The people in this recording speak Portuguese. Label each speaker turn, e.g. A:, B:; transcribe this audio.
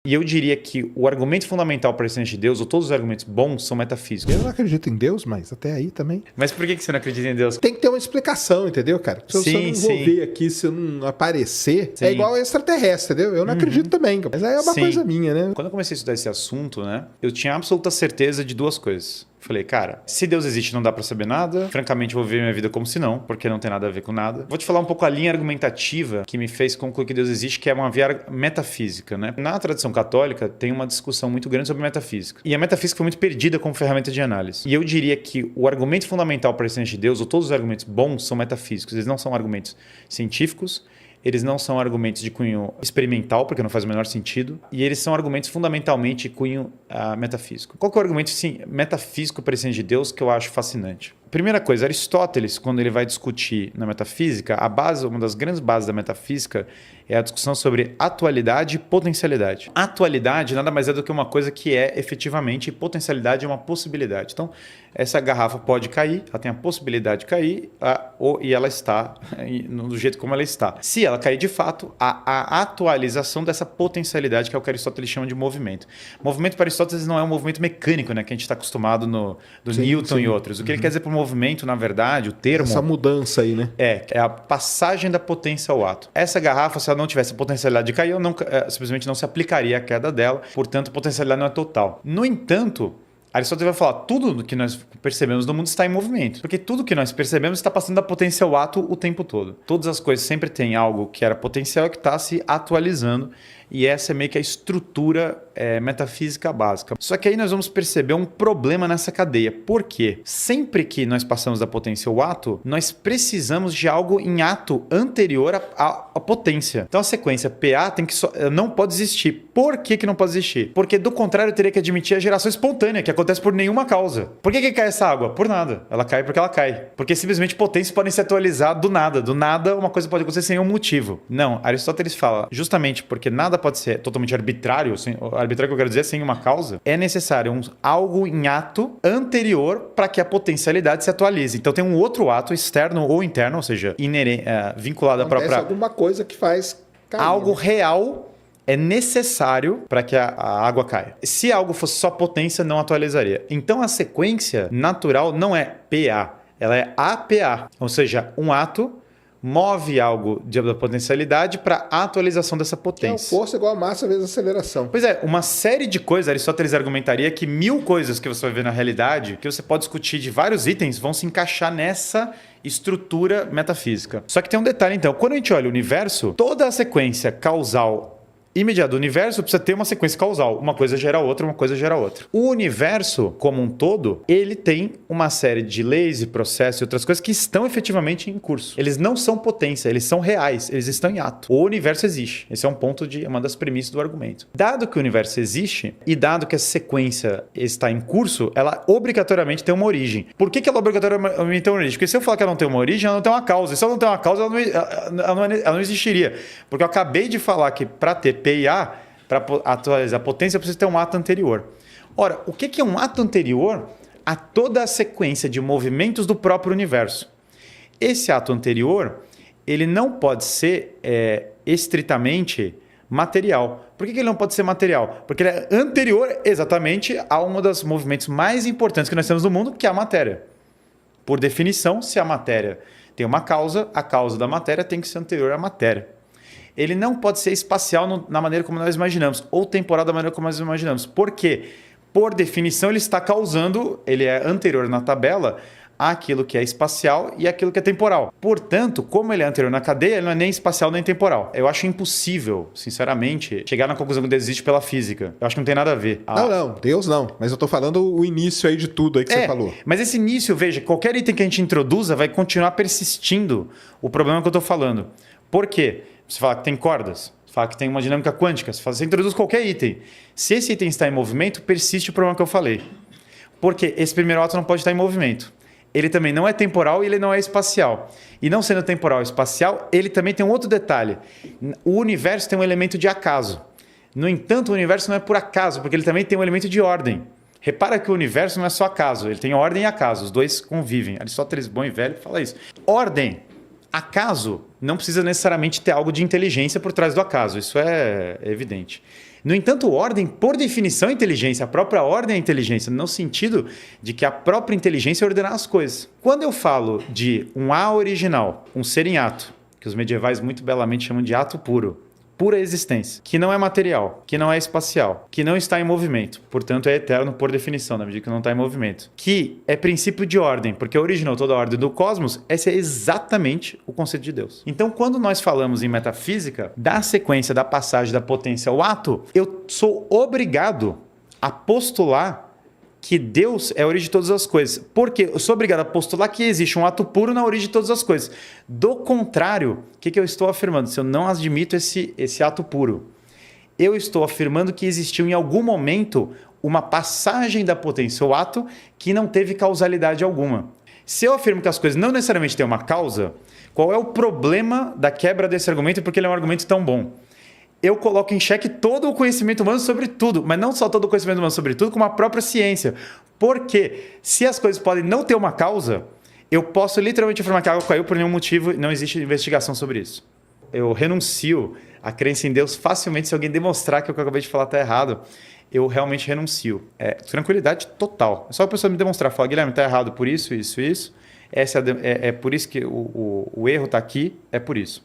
A: E eu diria que o argumento fundamental para a existência de Deus, ou todos os argumentos bons, são metafísicos.
B: Eu não acredito em Deus, mas até aí também.
A: Mas por que você não acredita em Deus?
B: Tem que ter uma explicação, entendeu, cara? Se eu não vou ver aqui, se eu não aparecer, é igual extraterrestre, entendeu? Eu não acredito também. Mas aí é uma coisa minha, né?
A: Quando eu comecei a estudar esse assunto, né, eu tinha absoluta certeza de duas coisas. Falei, cara, se Deus existe não dá pra saber nada. Francamente, vou viver minha vida como se não, porque não tem nada a ver com nada. Vou te falar um pouco a linha argumentativa que me fez concluir que Deus existe, que é uma via metafísica, né? Na tradição católica, tem uma discussão muito grande sobre metafísica. E a metafísica foi muito perdida como ferramenta de análise. E eu diria que o argumento fundamental para a existência de Deus, ou todos os argumentos bons, são metafísicos. Eles não são argumentos científicos, eles não são argumentos de cunho experimental, porque não faz o menor sentido, e eles são argumentos fundamentalmente de cunho metafísico. Qual que é o argumento metafísico para a existência de Deus que eu acho fascinante? Primeira coisa, Aristóteles, quando ele vai discutir na metafísica, uma das grandes bases da metafísica é a discussão sobre atualidade e potencialidade. Atualidade nada mais é do que uma coisa que é efetivamente, e potencialidade é uma possibilidade. Então, essa garrafa pode cair, ela tem a possibilidade de cair, e ela está do jeito como ela está. Se ela cair de fato, a atualização dessa potencialidade, que é o que Aristóteles chama de movimento. Movimento para Aristóteles não é um movimento mecânico, né, que a gente está acostumado do Newton e outros. O que ele quer dizer por movimento, na verdade, o termo...
B: Essa mudança aí, né?
A: É a passagem da potência ao ato. Essa garrafa, se ela não tivesse potencialidade de cair, simplesmente não se aplicaria a queda dela, portanto, a potencialidade não é total. No entanto, Aristóteles vai falar, tudo que nós percebemos no mundo está em movimento. Porque tudo que nós percebemos está passando da potência ao ato o tempo todo. Todas as coisas sempre têm algo que era potencial e que está se atualizando. E essa é meio que a estrutura metafísica básica. Só que aí nós vamos perceber um problema nessa cadeia. Por quê? Sempre que nós passamos da potência ao ato, nós precisamos de algo em ato anterior à potência. Então a sequência PA não pode existir. Por que não pode existir? Porque do contrário eu teria que admitir a geração espontânea, que acontece por nenhuma causa. Por que cai essa água? Por nada. Ela cai porque ela cai. Porque simplesmente potências podem se atualizar do nada. Do nada uma coisa pode acontecer sem um motivo. Não, Aristóteles fala, justamente porque nada pode ser totalmente arbitrário, arbitrário que eu quero dizer, sem uma causa, é necessário algo em ato anterior para que a potencialidade se atualize. Então tem um outro ato externo ou interno, ou seja, vinculado à própria...
B: alguma coisa que faz cair,
A: algo real é necessário para que a água caia. Se algo fosse só potência, não atualizaria. Então a sequência natural não é PA, ela é APA, ou seja, um ato move algo da potencialidade para a atualização dessa potência.
B: Então, força igual a massa vezes aceleração.
A: Pois é, uma série de coisas, Aristóteles argumentaria que 1000 coisas que você vai ver na realidade, que você pode discutir de vários itens, vão se encaixar nessa estrutura metafísica. Só que tem um detalhe então, quando a gente olha o universo, toda a sequência causal imediata do universo precisa ter uma sequência causal. Uma coisa gera outra, uma coisa gera outra. O universo, como um todo, ele tem uma série de leis e processos e outras coisas que estão efetivamente em curso. Eles não são potência, eles são reais, eles estão em ato. O universo existe. Esse é um ponto uma das premissas do argumento. Dado que o universo existe e dado que a sequência está em curso, ela obrigatoriamente tem uma origem. Por que ela obrigatoriamente tem uma origem? Porque se eu falar que ela não tem uma origem, ela não tem uma causa. E se ela não tem uma causa, ela não existiria. Porque eu acabei de falar que para ter PA, para atualizar a potência, precisa ter um ato anterior. Ora, o que é um ato anterior a toda a sequência de movimentos do próprio universo? Esse ato anterior, ele não pode ser estritamente material. Por que ele não pode ser material? Porque ele é anterior exatamente a um dos movimentos mais importantes que nós temos no mundo, que é a matéria. Por definição, se a matéria tem uma causa, a causa da matéria tem que ser anterior à matéria. Ele não pode ser espacial na maneira como nós imaginamos, ou temporal da maneira como nós imaginamos. Por quê? Por definição, ele está causando, ele é anterior na tabela àquilo que é espacial e àquilo que é temporal. Portanto, como ele é anterior na cadeia, ele não é nem espacial nem temporal. Eu acho impossível, sinceramente, chegar na conclusão que Deus existe pela física. Eu acho que não tem nada a ver.
B: Não, Deus não. Mas eu tô falando o início aí de tudo aí que você falou.
A: Mas esse início, veja, qualquer item que a gente introduza vai continuar persistindo o problema que eu tô falando. Por quê? Você fala que tem cordas, você fala que tem uma dinâmica quântica, você introduz qualquer item. Se esse item está em movimento, persiste o problema que eu falei. Porque esse primeiro ato não pode estar em movimento. Ele também não é temporal e ele não é espacial. E não sendo temporal e espacial, ele também tem um outro detalhe. O universo tem um elemento de acaso. No entanto, o universo não é por acaso, porque ele também tem um elemento de ordem. Repara que o universo não é só acaso, ele tem ordem e acaso, os dois convivem. Aristóteles, bom e velho, fala isso. Ordem. Acaso não precisa necessariamente ter algo de inteligência por trás do acaso, isso é evidente. No entanto, ordem, por definição, é inteligência. A própria ordem é inteligência, no sentido de que a própria inteligência é ordenar as coisas. Quando eu falo de um A original, um ser em ato, que os medievais muito belamente chamam de ato puro, pura existência, que não é material, que não é espacial, que não está em movimento, portanto é eterno por definição, na medida que não está em movimento, que é princípio de ordem, porque originou toda a ordem do cosmos, esse é exatamente o conceito de Deus. Então, quando nós falamos em metafísica, da sequência da passagem da potência ao ato, eu sou obrigado a postular que Deus é a origem de todas as coisas. Porque eu sou obrigado a postular que existe um ato puro na origem de todas as coisas. Do contrário, o que eu estou afirmando? Se eu não admito esse ato puro, eu estou afirmando que existiu em algum momento uma passagem da potência ao ato que não teve causalidade alguma. Se eu afirmo que as coisas não necessariamente têm uma causa, qual é o problema da quebra desse argumento? Porque ele é um argumento tão bom. Eu coloco em xeque todo o conhecimento humano sobre tudo, mas não só todo o conhecimento humano sobre tudo, como a própria ciência. Porque se as coisas podem não ter uma causa, eu posso literalmente afirmar que a água caiu por nenhum motivo e não existe investigação sobre isso. Eu renuncio à crença em Deus facilmente se alguém demonstrar que o que eu acabei de falar está errado. Eu realmente renuncio. É tranquilidade total. É só a pessoa me demonstrar, falar, Guilherme, está errado por isso, isso, isso. É por isso que o erro está aqui, é por isso.